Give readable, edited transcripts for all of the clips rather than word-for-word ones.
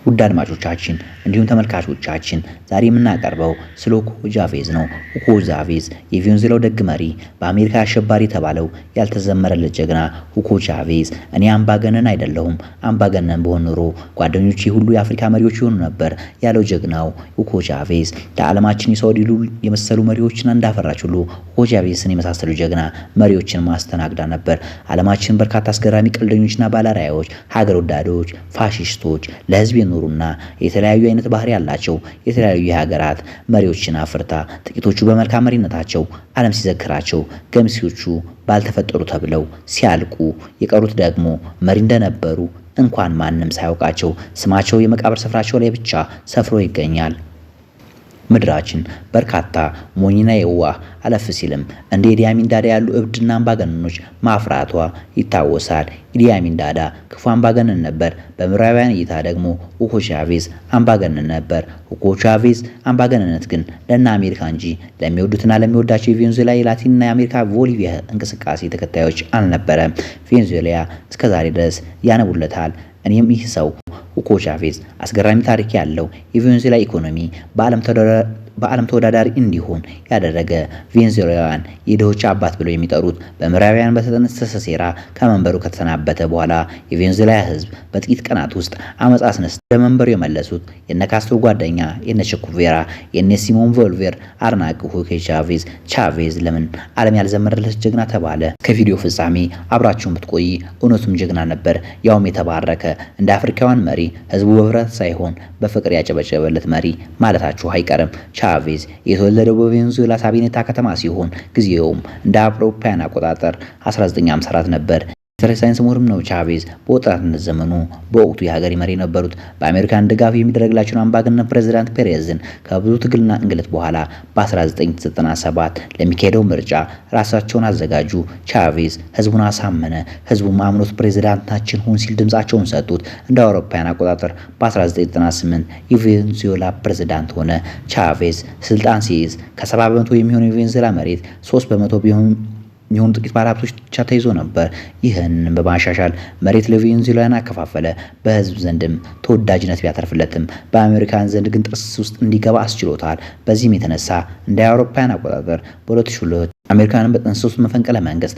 ውድ አድማጮቻችን እንዲሁም ተመልካቾቻችን ዛሬ የምናቀርበው ስለ ሁጎ ቻቬዝ ነው። ሁጎ ቻቬዝ የቬኔዙዌላው ደግ መሪ፣ በአሜሪካ አሸባሪ የተባለው ያልተዘመረለት ጀግና ሁጎ ቻቬዝ እኔ አምባገነን አይደለሁም፣ አምባገነን በሆን ኖሮ ጓደኞቼ ሁሉ የአፍሪካ መሪዎች ይሆኑ ነበር ያለው ጀግናው ሁጎ ቻቬዝ ለዓለማችን የሳውዲ ሉል የመሰሉ መሪዎችን እንዳፈራች ሁሉ ሁጎ ቻቬዝን የመሳሰሉ ጀግና መሪዎችን ማስተናግዳ ነበር። ዓለማችን በርካታ አስገራሚ ቀልደኞችና ባለራዕዮች፣ ሀገር ወዳዶች፣ ፋሺስቶች ለህዝብ ኑሩና የተለያዩ አይነት ባህሪ ያላቸው የተለያዩ የሀገራት መሪዎችን አፍርታ ጥቂቶቹ በመልካም መሪነታቸው ዓለም ሲዘክራቸው ገሚሶቹ ባልተፈጠሩ ተብለው ሲያልቁ የቀሩት ደግሞ መሪ እንደነበሩ እንኳን ማንም ሳያውቃቸው ስማቸው የመቃብር ስፍራቸው ላይ ብቻ ሰፍሮ ይገኛል። ምድራችን በርካታ ሞኝና የዋህ አለፍ ሲልም እንደ ኢዲ አሚን ዳዳ ያሉ እብድና አምባገነኖች ማፍራቷ ይታወሳል። ኢዲ አሚን ዳዳ ክፉ አምባገነን ነበር። በምዕራባውያን እይታ ደግሞ ሁጎ ቻቬዝ አምባገነን ነበር። ሁጎ ቻቬዝ አምባገነንነት ግን ለና አሜሪካ እንጂ ለሚወዱትና ለሚወዳቸው የቬኔዙዌላ የላቲንና የአሜሪካ ቦሊቪያ እንቅስቃሴ ተከታዮች አልነበረም። ቬኔዙዌላ እስከዛሬ ድረስ ያነቡለታል። እኔም ይህ ሰው ሁጎ ቻቬዝ አስገራሚ ታሪክ ያለው የቬኔዙዌላ ኢኮኖሚ በዓለም ተወዳዳሪ እንዲሆን ያደረገ ቬኔዙዌላውያን የድሆች አባት ብለው የሚጠሩት በምዕራባውያን በተጠነሰሰ ሴራ ከመንበሩ ከተሰናበተ በኋላ የቬኔዙዌላ ሕዝብ በጥቂት ቀናት ውስጥ አመጽ አስነስተው ለመንበሩ የመለሱት የነ ካስትሮ ጓደኛ የነ ቼ ጉቬራ የነ ሲሞን ቦሊቫር አድናቂ ሁጎ ቻቬዝ ለምን ዓለም ያልዘመረለት ጀግና ተባለ? ከቪዲዮ ፍጻሜ አብራችሁን ብትቆይ እውነቱም ጀግና ነበር፣ ያውም የተባረከ እንደ አፍሪካውያን መሪ ህዝቡ በህብረት ሳይሆን በፍቅር ያጨበጨበለት መሪ ማለታችሁ አይቀርም። ቻቬዝ የተወለደው በቬኔዙዌላ ሳቢኔታ ከተማ ሲሆን ጊዜውም እንደ አውሮፓውያን አቆጣጠር 1954 ነበር። ሳይንስ ምሁርም ነው። ቻቬዝ በወጣትነት ዘመኑ በወቅቱ የሀገር መሪ የነበሩት በአሜሪካን ድጋፍ የሚደረግላቸውን አምባገነን ፕሬዝዳንት ፔሬዝን ከብዙ ትግልና እንግልት በኋላ በ1997 ለሚካሄደው ምርጫ ራሳቸውን አዘጋጁ። ቻቬዝ ህዝቡን አሳመነ። ህዝቡም አምኖት ፕሬዝዳንታችን ሁን ሲል ድምጻቸውን ሰጡት። እንደ አውሮፓውያን አቆጣጠር በ1998 የቬኔዙዌላ ፕሬዝዳንት ሆነ። ቻቬዝ ስልጣን ሲይዝ ከ70 በመቶ የሚሆነው የቬኔዙዌላ መሬት 3 በመቶ የሚሆኑ ጥቂት ባለሀብቶች ብቻ ተይዞ ነበር። ይህንን በማሻሻል መሬት ለቬኔዙዌላውያን አከፋፈለ። በህዝብ ዘንድም ተወዳጅነት ቢያተርፍለትም በአሜሪካን ዘንድ ግን ጥርስ ውስጥ እንዲገባ አስችሎታል። በዚህም የተነሳ እንደ አውሮፓውያን አቆጣጠር በ2002 አሜሪካንን በጥንስሶ መፈንቅለ መንግስት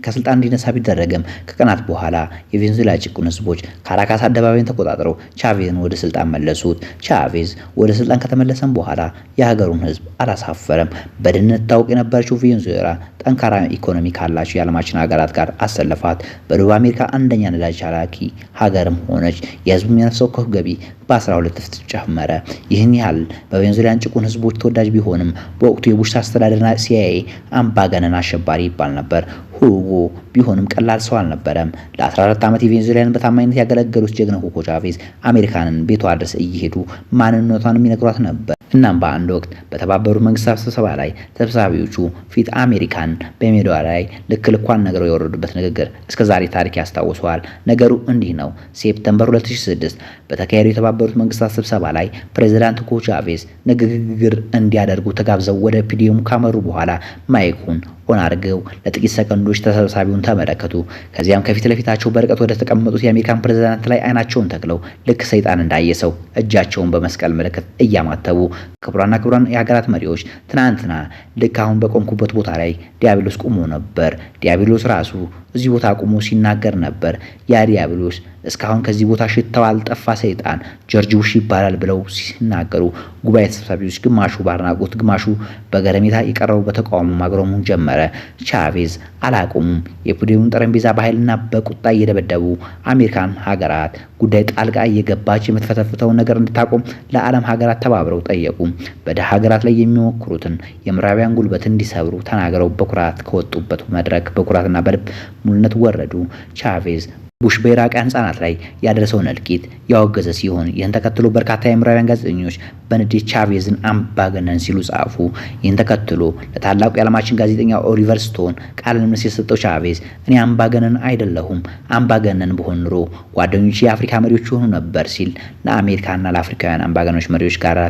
ከስልጣን እንዲነሳ ቢደረግም ከቀናት በኋላ የቬኔዙዌላ ጭቁን ህዝቦች ካራካስ አደባባይን ተቆጣጥረው ቻቬዝን ወደ ስልጣን መለሱት። ቻቬዝ ወደ ስልጣን ከተመለሰም በኋላ የሀገሩን ህዝብ አላሳፈረም። በድህነት ታውቅ የነበረችው ቬኔዙዌላ ጠንካራ ኢኮኖሚ ካላቸው የዓለማችን ሀገራት ጋር አሰለፋት። በደቡብ አሜሪካ አንደኛ ነዳጅ ላኪ ሀገርም ሆነች። የህዝቡ የነፍስ ወከፍ ገቢ በ12 እጥፍ ጨመረ። ይህን ያህል በቬኔዙዌላን ጭቁን ህዝቦች ተወዳጅ ቢሆንም በወቅቱ የቡሽ አስተዳደርና ሲአይኤ አምባገነን አሸባሪ ይባል ነበር። ሁጎ ቢሆንም ቀላል ሰው አልነበረም። ለ14 ዓመት የቬኔዙዌላን በታማኝነት ያገለገሉት ጀግናው ሁጎ ቻቬዝ አሜሪካንን ቤቷ ድረስ እየሄዱ ማንነቷን የሚነግሯት ነበር። እናም በአንድ ወቅት በተባበሩት መንግስታት ስብሰባ ላይ ተሰብሳቢዎቹ ፊት አሜሪካን በሜዳዋ ላይ ልክ ልኳን ነገረው የወረዱበት ንግግር እስከዛሬ ታሪክ ያስታውሰዋል። ነገሩ እንዲህ ነው። ሴፕቴምበር 2006 በተካሄደው የተባበሩት መንግስታት ስብሰባ ላይ ፕሬዝዳንት ሁጎ ቻቬዝ ንግግር እንዲያደርጉ ተጋብዘው ወደ ፒዲየሙ ካመሩ በኋላ ማይኩን ኦን አድርገው ለጥቂት ሰከንዶች ተሰብሳቢውን ተመለከቱ። ከዚያም ከፊት ለፊታቸው በርቀት ወደ ተቀመጡት የአሜሪካን ፕሬዝዳንት ላይ አይናቸውን ተክለው ልክ ሰይጣን እንዳየሰው እጃቸውን በመስቀል ምልክት እያማተቡ ክቡራን የሀገራት መሪዎች ትናንትና ልክ አሁን በቆምኩበት ቦታ ላይ ዲያብሎስ ቆሞ ነበር። ዲያብሎስ ራሱ እዚህ ቦታ ቆሞ ሲናገር ነበር። ያ ዲያብሎስ እስካሁን ከዚህ ቦታ ሽታው አልጠፋ ሰይጣን ጆርጅ ቡሽ ይባላል ብለው ሲናገሩ ጉባኤ ተሰብሳቢዎች ግማሹ ባድናቆት ግማሹ በገረሜታ የቀረቡ በተቃውሞ ማግረሙን ጀመረ። ቻቬዝ አላቆሙም። የፒዲየሙን ጠረጴዛ በኃይልና በቁጣ እየደበደቡ አሜሪካን ሀገራት ጉዳይ ጣልቃ እየገባች የምትፈተፍተውን ነገር እንድታቆም ለዓለም ሀገራት ተባብረው ጠየቁ። በደሃ ሀገራት ላይ የሚሞክሩትን የምዕራባውያን ጉልበት እንዲሰብሩ ተናግረው በኩራት ከወጡበት መድረክ በኩራትና በልብ ሙሉነት ወረዱ። ቻቬዝ ቡሽ በኢራቅያን ህጻናት ላይ ያደረሰውን እልቂት ያወገዘ ሲሆን ይህን ተከትሎ በርካታ የምዕራባውያን ጋዜጠኞች በንዴት ቻቬዝን አምባገነን ሲሉ ጻፉ። ይህን ተከትሎ ለታላቁ የዓለማችን ጋዜጠኛ ኦሊቨር ስቶን ቃለ ምልልስ የሰጠው ቻቬዝ እኔ አምባገነን አይደለሁም፣ አምባገነን በሆን ኑሮ ጓደኞቼ የአፍሪካ መሪዎች ይሆኑ ነበር ሲል ለአሜሪካና ለአፍሪካውያን አምባገነኖች መሪዎች ጋር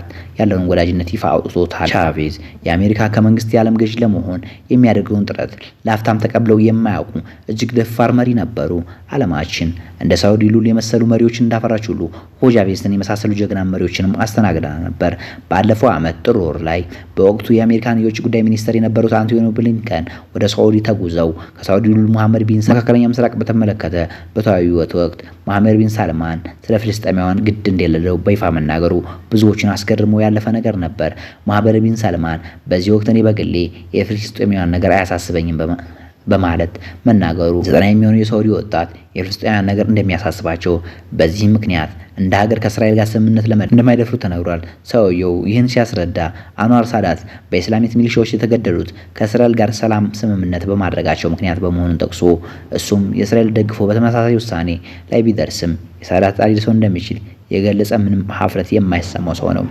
ያለውን ወዳጅነት ይፋ አውጥቶታል። ቻቬዝ የአሜሪካ ከመንግስት የዓለም ገዥ ለመሆን የሚያደርገውን ጥረት ለአፍታም ተቀብለው የማያውቁ እጅግ ደፋር መሪ ነበሩ። ዓለማ ዓለማችን እንደ ሳውዲ ሉል የመሰሉ መሪዎችን እንዳፈራች ሁሉ ሁጎ ቻቬዝን የመሳሰሉ ጀግና መሪዎችንም አስተናግዳ ነበር። ባለፈው ዓመት ጥር ወር ላይ በወቅቱ የአሜሪካን የውጭ ጉዳይ ሚኒስትር የነበሩት አንቶኒ ብሊንከን ወደ ሳውዲ ተጉዘው ከሳውዲ ሉል መሐመድ ቢን መካከለኛ ምስራቅ በተመለከተ በተወያዩበት ወቅት መሐመድ ቢን ሳልማን ስለ ፍልስጤማውያን ግድ እንደሌለው በይፋ መናገሩ ብዙዎችን አስገርሞ ያለፈ ነገር ነበር። መሐመድ ቢን ሳልማን በዚህ ወቅት እኔ በግሌ የፍልስጤማውያን ነገር አያሳስበኝም በማለት መናገሩ 90 የሚሆኑ የሳውዲ ወጣት የፍልስጤማውያን ነገር እንደሚያሳስባቸው በዚህም ምክንያት እንደ ሀገር ከእስራኤል ጋር ስምምነት እንደማይደፍሩ ተነግሯል። ሰውየው ይህን ሲያስረዳ አንዋር ሳዳት በኢስላሚክ ሚሊሻዎች የተገደሉት ከእስራኤል ጋር ሰላም ስምምነት በማድረጋቸው ምክንያት በመሆኑን ጠቅሶ እሱም የእስራኤል ደግፎ በተመሳሳይ ውሳኔ ላይ ቢደርስም የሳዳት ጣሪ ሊደርሰው እንደሚችል የገለጸ ምንም ሀፍረት የማይሰማው ሰው ነው።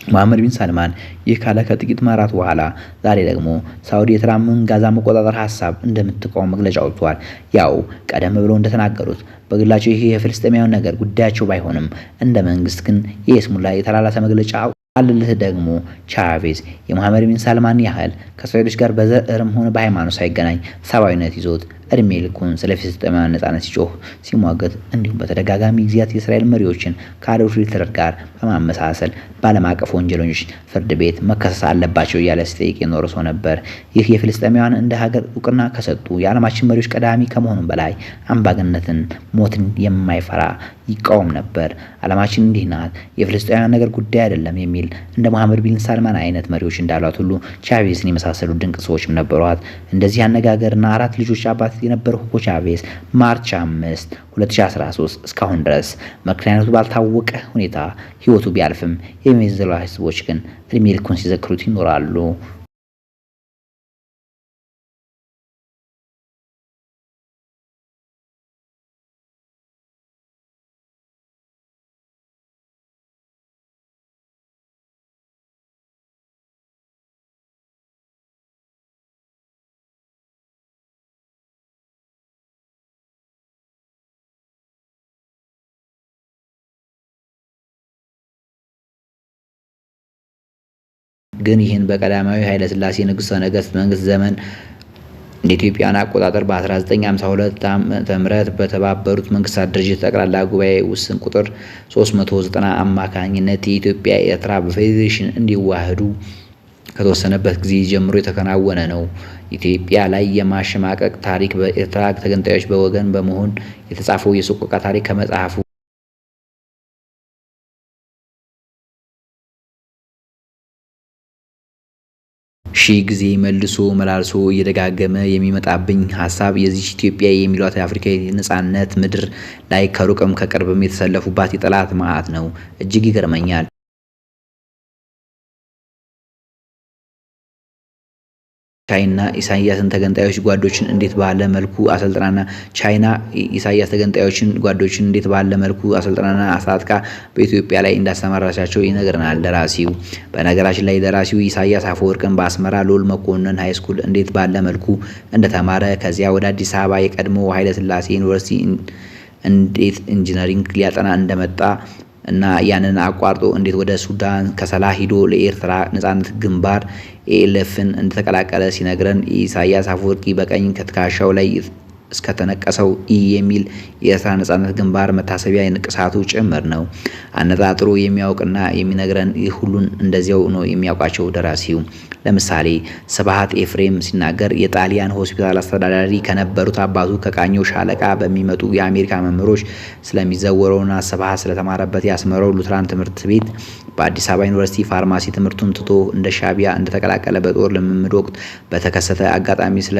መሐመድ ቢን ሳልማን ይህ ካለ ከጥቂት ወራት በኋላ ዛሬ ደግሞ ሳውዲ የትራምፕን ጋዛ መቆጣጠር ሀሳብ እንደምትቃወም መግለጫ ወጥቷል። ያው ቀደም ብለው እንደተናገሩት በግላቸው ይህ የፍልስጤማውያን ነገር ጉዳያቸው ባይሆንም እንደ መንግስት ግን የስሙላ የተላላሰ መግለጫ አልልህ ደግሞ ቻቬዝ የመሐመድ ቢን ሳልማን ያህል ከእስራኤሎች ጋር በዘርም ሆነ በሃይማኖት ሳይገናኝ ሰብአዊነት ይዞት እድሜ ልኩን ስለ ፍልስጤማውያን ነጻነት ሲጮህ ሲሟገት እንዲሁም በተደጋጋሚ ጊዜያት የእስራኤል መሪዎችን ከአዶልፍ ሂትለር ጋር በማመሳሰል በዓለም አቀፍ ወንጀለኞች ፍርድ ቤት መከሰስ አለባቸው እያለ ሲጠይቅ የኖረ ሰው ነበር። ይህ የፍልስጤማውያን እንደ ሀገር እውቅና ከሰጡ የዓለማችን መሪዎች ቀዳሚ ከመሆኑም በላይ አምባገነትን፣ ሞትን የማይፈራ ይቃወም ነበር። ዓለማችን እንዲህ ናት፣ የፍልስጤማውያን ነገር ጉዳይ አይደለም የሚል እንደ መሐመድ ቢን ሳልማን አይነት መሪዎች እንዳሏት ሁሉ ቻቬዝን የመሳሰሉ ድንቅ ሰዎችም ነበሯት። እንደዚህ አነጋገርና 4 ልጆች አባት የነበረው ሁጎ ቻቬዝ ማርች 5 2013 እስካሁን ድረስ ምክንያቱ ባልታወቀ ሁኔታ ህይወቱ ቢያልፍም የቬኔዙዌላ ህዝቦች ግን እድሜ ልኩን ሲዘክሩት ይኖራሉ። ግን ይህን በቀዳማዊ ኃይለ ሥላሴ ንጉሠ ነገሥት መንግስት ዘመን እንደ ኢትዮጵያን አቆጣጠር በ1952 ዓ.ም በተባበሩት መንግስታት ድርጅት ጠቅላላ ጉባኤ ውስን ቁጥር 390 አማካኝነት የኢትዮጵያ ኤርትራ በፌዴሬሽን እንዲዋሃዱ ከተወሰነበት ጊዜ ጀምሮ የተከናወነ ነው። ኢትዮጵያ ላይ የማሸማቀቅ ታሪክ በኤርትራ ተገንጣዮች በወገን በመሆን የተጻፈው የሰቆቃ ታሪክ ከመጽሐፉ ሺህ ጊዜ መልሶ መላልሶ እየደጋገመ የሚመጣብኝ ሀሳብ የዚች ኢትዮጵያ የሚሏት የአፍሪካ የነጻነት ምድር ላይ ከሩቅም ከቅርብም የተሰለፉባት የጠላት መዓት ነው። እጅግ ይገርመኛል። ቻይና ኢሳያስን ተገንጣዮች ጓዶችን እንዴት ባለ መልኩ አሰልጥናና ኢሳያስ ተገንጣዮችን ጓዶችን እንዴት ባለ መልኩ አሰልጥናና አስታጥቃ በኢትዮጵያ ላይ እንዳስተማራቻቸው ይነግረናል ደራሲው። በነገራችን ላይ ደራሲው ኢሳያስ አፈወርቅን በአስመራ ሎል መኮንን ሃይስኩል እንዴት ባለ መልኩ እንደተማረ ከዚያ ወደ አዲስ አበባ የቀድሞ ኃይለ ሥላሴ ዩኒቨርሲቲ እንዴት ኢንጂነሪንግ ሊያጠና እንደመጣ እና ያንን አቋርጦ እንዴት ወደ ሱዳን ከሰላ ሂዶ ለኤርትራ ነጻነት ግንባር ኤኤልኤፍን እንደተቀላቀለ ሲነግረን ኢሳያስ አፈወርቂ በቀኝ ከትከሻው ላይ እስከተነቀሰው የሚል የኤርትራ ነጻነት ግንባር መታሰቢያ የንቅሳቱ ጭምር ነው። አነጣጥሮ የሚያውቅና የሚነግረን ሁሉን እንደዚያው ነው የሚያውቃቸው ደራሲው። ለምሳሌ ስብሐት ኤፍሬም ሲናገር የጣሊያን ሆስፒታል አስተዳዳሪ ከነበሩት አባቱ ከቃኘው ሻለቃ በሚመጡ የአሜሪካ መምህሮች ስለሚዘወረውና ስብሐት ስለተማረበት ያስመረው ሉትራን ትምህርት ቤት በአዲስ አበባ ዩኒቨርሲቲ ፋርማሲ ትምህርቱን ትቶ እንደ ሻቢያ እንደተቀላቀለ በጦር ልምምድ ወቅት በተከሰተ አጋጣሚ ስለ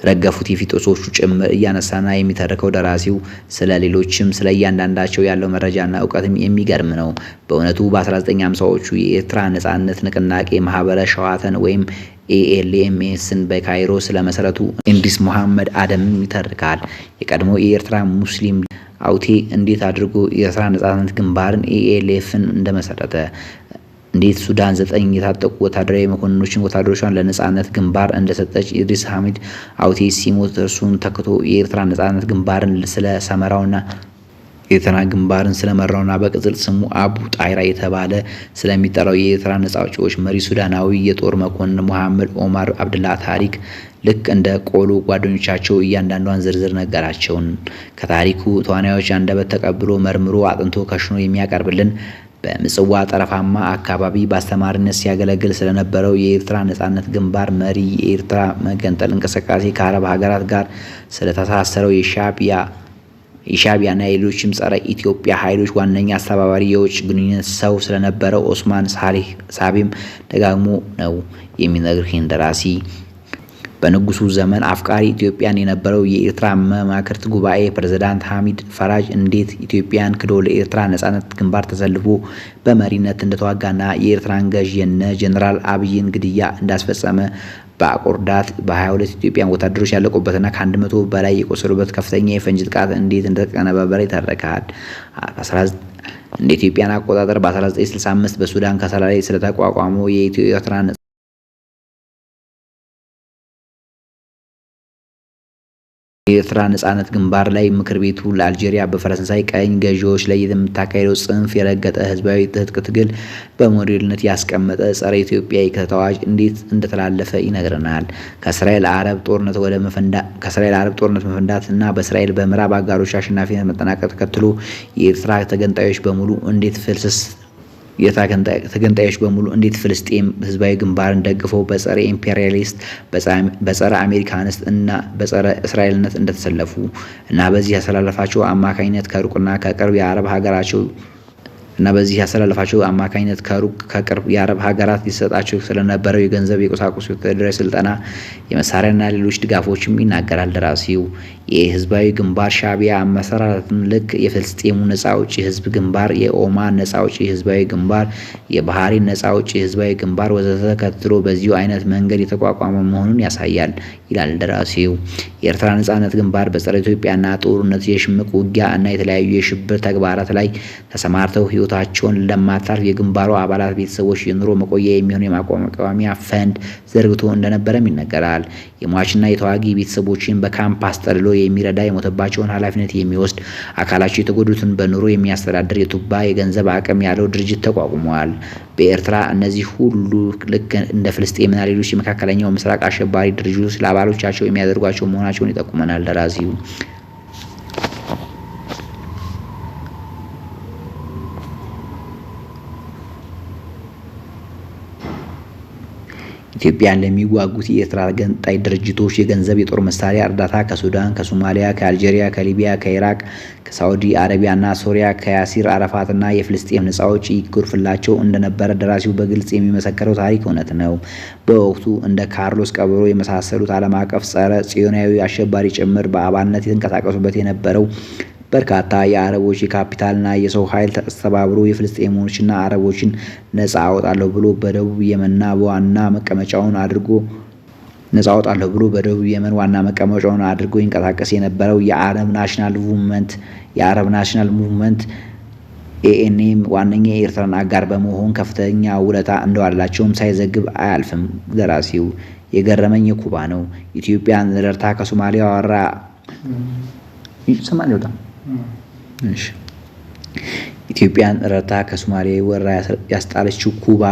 ረገፉት የፊጦሶቹ ጭምር እያነሳና የሚተርከው ደራሲው ስለ ሌሎችም ስለ እያንዳንዳቸው ያለው መረጃና እውቀትም የሚገርም ነው። በእውነቱ በ1950ዎቹ የኤርትራ ነጻነት ንቅናቄ ማህበረ ሸዋተን ወይም ኤኤልኤምኤስን በካይሮ ስለ መሰረቱ እንድሪስ መሐመድ አደም ይተርካል። የቀድሞ የኤርትራ ሙስሊም አውቴ እንዴት አድርጎ የኤርትራ ነጻነት ግንባርን ኤኤልኤፍን እንደመሰረተ እንዴት ሱዳን 9 የታጠቁ ወታደራዊ ወታደሮቿን ለነጻነት ግንባር እንደሰጠች ኢድሪስ ሐሚድ አውቴ ሲሞት እርሱን ተክቶ የኤርትራ ነጻነት ግንባርን ስለ ሰመራውና ኤርትራ ግንባርን ስለመራውና በቅጽል ስሙ አቡ ጣይራ የተባለ ስለሚጠራው የኤርትራ ነጻ አውጪዎች መሪ ሱዳናዊ የጦር መኮንን ሙሐመድ ኦማር አብደላ ታሪክ ልክ እንደ ቆሎ ጓደኞቻቸው እያንዳንዷን ዝርዝር ነገራቸውን ከታሪኩ ተዋናዮች አንደበት ተቀብሎ መርምሮ አጥንቶ ከሽኖ የሚያቀርብልን በምጽዋ ጠረፋማ አካባቢ በአስተማሪነት ሲያገለግል ስለነበረው የኤርትራ ነጻነት ግንባር መሪ የኤርትራ መገንጠል እንቅስቃሴ ከአረብ ሀገራት ጋር ስለተሳሰረው የሻዕቢያና የሌሎችም ጸረ ኢትዮጵያ ኃይሎች ዋነኛ አስተባባሪ የውጭ ግንኙነት ሰው ስለነበረው ኦስማን ሳሌም ደጋግሞ ነው የሚነግርህ ደራሲ። በንጉሱ ዘመን አፍቃሪ ኢትዮጵያን የነበረው የኤርትራ መማክርት ጉባኤ ፕሬዝዳንት ሐሚድ ፈራጅ እንዴት ኢትዮጵያን ክዶ ለኤርትራ ነጻነት ግንባር ተሰልፎ በመሪነት እንደተዋጋና የኤርትራን ገዥ የነ ጀነራል አብይን ግድያ እንዳስፈጸመ በአቆርዳት በ22 ኢትዮጵያን ወታደሮች ያለቁበትና ከ100 በላይ የቆሰሉበት ከፍተኛ የፈንጅ ጥቃት እንዴት እንደተቀነባበረ ይተረካል። እንደ ኢትዮጵያን አቆጣጠር በ1965 በሱዳን ከሰላ ላይ ስለተቋቋመው የኤርትራ የኤርትራ ነጻነት ግንባር ላይ ምክር ቤቱ ለአልጄሪያ በፈረንሳይ ቀኝ ገዢዎች ላይ የምታካሄደው ጽንፍ የረገጠ ህዝባዊ ትጥቅ ትግል በሞዴልነት ያስቀመጠ ጸረ ኢትዮጵያ የክተት አዋጅ እንዴት እንደተላለፈ ይነግረናል። ከእስራኤል አረብ ጦርነት መፈንዳት እና በእስራኤል በምዕራብ አጋሮች አሸናፊነት መጠናቀቅ ተከትሎ የኤርትራ ተገንጣዮች በሙሉ እንዴት ፍልስጤም ህዝባዊ ግንባርን ደግፈው በጸረ ኢምፔሪያሊስት በጸረ አሜሪካንስት እና በጸረ እስራኤልነት እንደተሰለፉ እና በዚህ ያስተላለፋቸው አማካኝነት ከሩቅና ከቅርብ የአረብ ሀገራት ሊሰጣቸው ስለነበረው የገንዘብ፣ የቁሳቁስ፣ ወታደራዊ ስልጠና፣ የመሳሪያና ሌሎች ድጋፎችም ይናገራል ደራሲው። የህዝባዊ ግንባር ሻዕቢያ አመሰራረትም ልክ የፍልስጤሙ ነጻ አውጪ ህዝብ ግንባር፣ የኦማን ነጻ አውጪ ህዝባዊ ግንባር፣ የባህሬን ነጻ አውጪ ህዝባዊ ግንባር ወዘተ ተከትሎ በዚሁ አይነት መንገድ የተቋቋመ መሆኑን ያሳያል ይላል ደራሲው። የኤርትራ ነጻነት ግንባር በጸረ ኢትዮጵያና ጦርነት፣ የሽምቅ ውጊያ እና የተለያዩ የሽብር ተግባራት ላይ ተሰማርተው ህይወታቸውን ለማታርፍ የግንባሩ አባላት ቤተሰቦች የኑሮ መቆያ የሚሆን የማቋቋሚያ ፈንድ ዘርግቶ እንደነበረም ይነገራል። የሟችና የተዋጊ ቤተሰቦችን በካምፕ አስጠልሎ የሚረዳ፣ የሞተባቸውን ኃላፊነት የሚወስድ፣ አካላቸው የተጎዱትን በኑሮ የሚያስተዳድር የቱባ የገንዘብ አቅም ያለው ድርጅት ተቋቁመዋል። በኤርትራ እነዚህ ሁሉ ልክ እንደ ፍልስጤምና ሌሎች የመካከለኛው ምስራቅ አሸባሪ ድርጅቶች ለአባሎቻቸው የሚያደርጓቸው መሆናቸውን ይጠቁመናል ደራሲው። ኢትዮጵያን ለሚዋጉት የኤርትራ ገንጣይ ድርጅቶች የገንዘብ፣ የጦር መሳሪያ እርዳታ ከሱዳን፣ ከሶማሊያ፣ ከአልጄሪያ፣ ከሊቢያ፣ ከኢራቅ፣ ከሳዑዲ አረቢያና ሶሪያ፣ ከያሲር አረፋትና የፍልስጤም ነጻ አውጪ ይጎርፍላቸው እንደነበረ ደራሲው በግልጽ የሚመሰክረው ታሪክ እውነት ነው። በወቅቱ እንደ ካርሎስ ቀበሮ የመሳሰሉት ዓለም አቀፍ ጸረ ጽዮናዊ አሸባሪ ጭምር በአባልነት የተንቀሳቀሱበት የነበረው በርካታ የአረቦች የካፒታልና የሰው ኃይል ተስተባብሮ የፍልስጤሞችና አረቦችን ነጻ አወጣለሁ ብሎ በደቡብ የመን ዋና መቀመጫውን አድርጎ ይንቀሳቀስ የነበረው የአረብ ናሽናል ሙቭመንት ኤኤንኤም ዋነኛ የኤርትራን አጋር በመሆን ከፍተኛ ውለታ እንደዋላቸውም ሳይዘግብ አያልፍም ደራሲው። የገረመኝ የኩባ ነው። ኢትዮጵያን ረድታ ከሶማሊያ ወራ ኢትዮጵያን ረድታ ከሶማሊያ ወራ ያስጣለችው ኩባ